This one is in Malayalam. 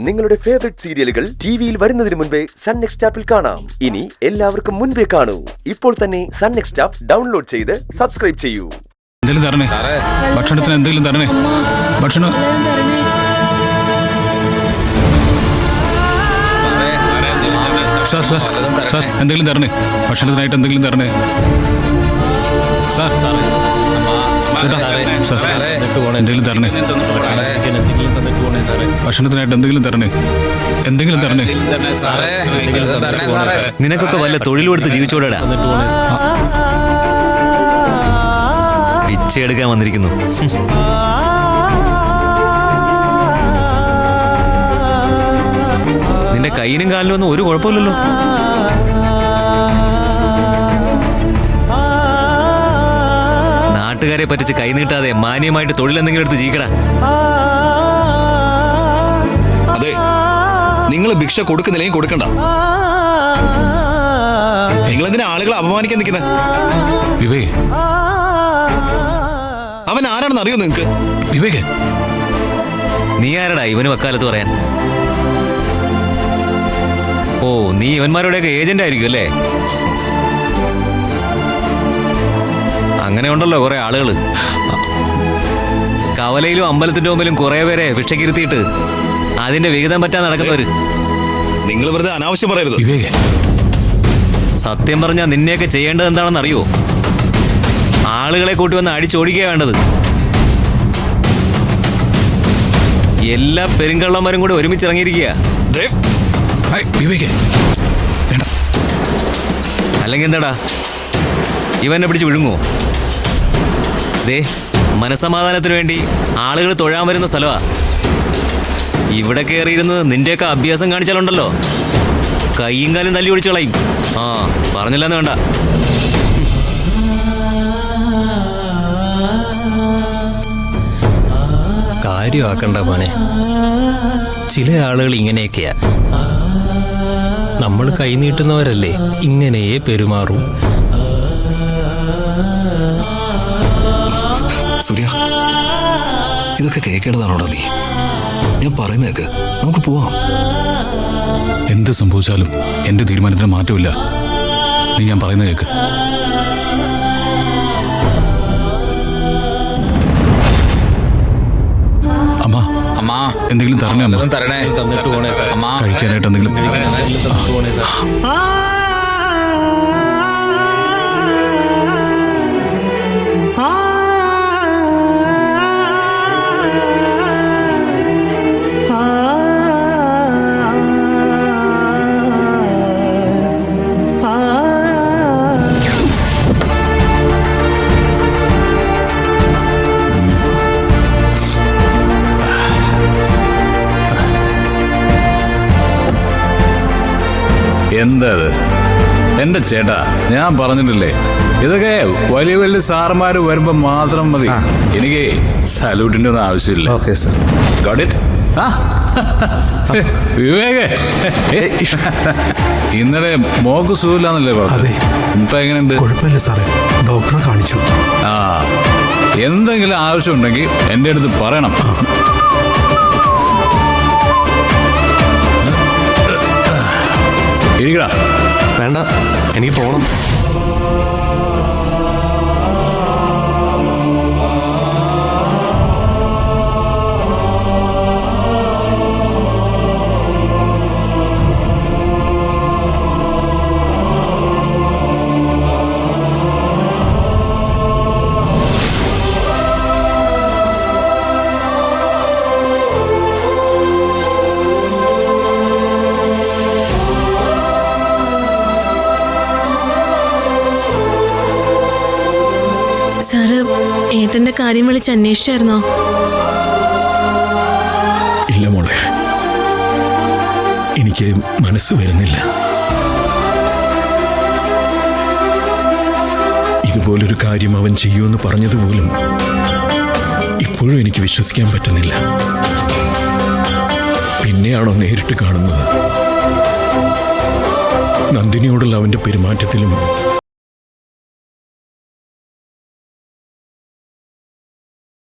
നിങ്ങളുടെ ഫേവറേറ്റ് സീരിയലുകൾ ടിവിയിൽ വരുന്നതിന് മുൻപേ സൺ നെക്സ്റ്റ് ആപ്പിൽ കാണാം. ഇനി എല്ലാവർക്കും മുൻപേ കാണൂ. ഇപ്പോൾ തന്നെ സൺ നെക്സ്റ്റ് ആപ്പ് ഡൗൺലോഡ് ചെയ്ത് സബ്സ്ക്രൈബ് ചെയ്യൂ. എന്തെങ്കിലും തരണേ, ഭക്ഷണത്തിന് എന്തെങ്കിലും തരണേ, ഭക്ഷണം സാർ സാർ സാർ എന്തെങ്കിലും തരണേ, ഭക്ഷണത്തിനായിട്ട് എന്തെങ്കിലും തരണേ സാർ. എന്തെങ്കിലും തരണേ, ഭക്ഷണത്തിനായിട്ട് എന്തെങ്കിലും തരണേ, എന്തെങ്കിലും തരണേ. നിനക്കൊക്കെ വല്ല തൊഴിൽ കൊടുത്ത് ജീവിച്ചോടാ. പിച്ചെടുക്കാൻ വന്നിരിക്കുന്നു. നിന്റെ കയ്യിനും കാലിനും ഒന്നും ഒരു കുഴപ്പമില്ലല്ലോ. നാട്ടുകാരെ പറ്റിച്ച് കൈ നീട്ടാതെ മാന്യമായിട്ട് തൊഴിൽ എന്തെങ്കിലും എടുത്ത് ജീവിക്കടാ. അതെ, നിങ്ങൾ ഭിക്ഷ കൊടുക്കുന്നില്ലെങ്കിൽ കൊടുക്കണ്ട. നിങ്ങളെന്തിനാ ആളുകളെ അപമാനിക്കാൻ നിൽക്കുന്നത്? വിവേക്, അവൻ ആരാണെന്ന് അറിയോ നിങ്ങക്ക്? വിവേക്, നീ ആരടാ ഇവന് വക്കാലത്ത് പറയാൻ? ഓ, നീ ഇവന്മാരുടെയൊക്കെ ഏജന്റ് ആയിരിക്കും അല്ലേ? അങ്ങനെ ഉണ്ടല്ലോ കുറെ ആളുകള്. കവലയിലും അമ്പലത്തിന്റെ മുമ്പിലും കുറെ പേരെ ഭിക്ഷക്കിരുത്തിയിട്ട് അതിന്റെ വിഹിതം പറ്റാൻ നടക്കുന്നവര്. നിങ്ങൾ വെറുതെ അനാവശ്യം പറയരുത്. വിവേക്, സത്യം പറഞ്ഞാൽ നിന്നെയൊക്കെ ചെയ്യേണ്ടത് എന്താണെന്ന് അറിയോ? ആളുകളെ കൂട്ടി വന്ന് അടിച്ചോടിക്കുക വേണ്ടത്. എല്ലാ പെരുങ്കള്ളന്മാരും കൂടി ഒരുമിച്ചിറങ്ങിയിരിക്കുക. അല്ലെങ്കിൽ എന്താടാ, ഇവനെ പിടിച്ച് വിഴുങ്ങുവോ? ദേ, മനസമാധാനത്തിന് വേണ്ടി ആളുകൾ തൊഴാൻ വരുന്ന സ്ഥലമാ. ഇവിടെ കയറിയിരുന്ന് നിന്റെയൊക്കെ അഭ്യാസം കാണിച്ചാലുണ്ടല്ലോ, കയ്യും കാലും തല്ലി ഒളിച്ചു കളയും. ആ, പറഞ്ഞില്ലെന്ന് വേണ്ട. കാര്യമാക്കണ്ട മോനെ. ചില ആളുകൾ ഇങ്ങനെയൊക്കെയാ. നമ്മൾ കൈനീട്ടുന്നവരല്ലേ ഇങ്ങനെയേ പെരുമാറും. സൂര്യ, ഇതൊക്കെ കേൾക്കേണ്ടതാണോടാ നീ? ഞാൻ പറയുന്നേക്ക്, നമുക്ക് പോവാം. എന്ത് സംഭവിച്ചാലും എന്റെ തീരുമാനത്തിന് മാറ്റമില്ല. നീ ഞാൻ പറയുന്നത് കേക്ക്. അമ്മ, അമ്മ എന്തെങ്കിലും തരണേ. അമ്മ തരണേ, തന്നിട്ട് പോണേ സാർ. അമ്മ കഴിക്കാനായിട്ട് എന്തെങ്കിലും. തന്നിട്ട് പോണേ സാർ. എന്താ എന്റെ ചേട്ടാ, ഞാൻ പറഞ്ഞിട്ടില്ലേ, ഇതൊക്കെ വലിയ വലിയ സാറുമാര് വരുമ്പോ മാത്രം മതി. എനിക്ക് സല്യൂട്ടിന്റെ ഒന്നും ആവശ്യമില്ല. Okay sir. Got it? Vivek, ഇന്നലെ മോക്ക് സുഖമില്ലാന്നല്ലേ പറഞ്ഞത്? ഇപ്പൊ എങ്ങനെയുണ്ട്? കുഴപ്പമില്ല സാറേ, ഡോക്ടറെ കാണിച്ചു. ആ, എന്തെങ്കിലും ആവശ്യമുണ്ടെങ്കിൽ എന്റെ അടുത്ത് പറയണം. ഇരിക്കടാ. വേണ്ട, എനിക്ക് പോകണം. സാറ് ഏട്ടന്റെ കാര്യം വിളിച്ച് അന്വേഷിച്ചായിരുന്നോ? ഇല്ല മോളെ, എനിക്ക് മനസ്സ് വരുന്നില്ല. ഇതുപോലൊരു കാര്യം അവൻ ചെയ്യുമെന്ന് പറഞ്ഞതുപോലും ഇപ്പോഴും എനിക്ക് വിശ്വസിക്കാൻ പറ്റുന്നില്ല. പിന്നെയാണോ നേരിട്ട് കാണുന്നത്? നന്ദിനിയോടുള്ള അവന്റെ പെരുമാറ്റത്തിലും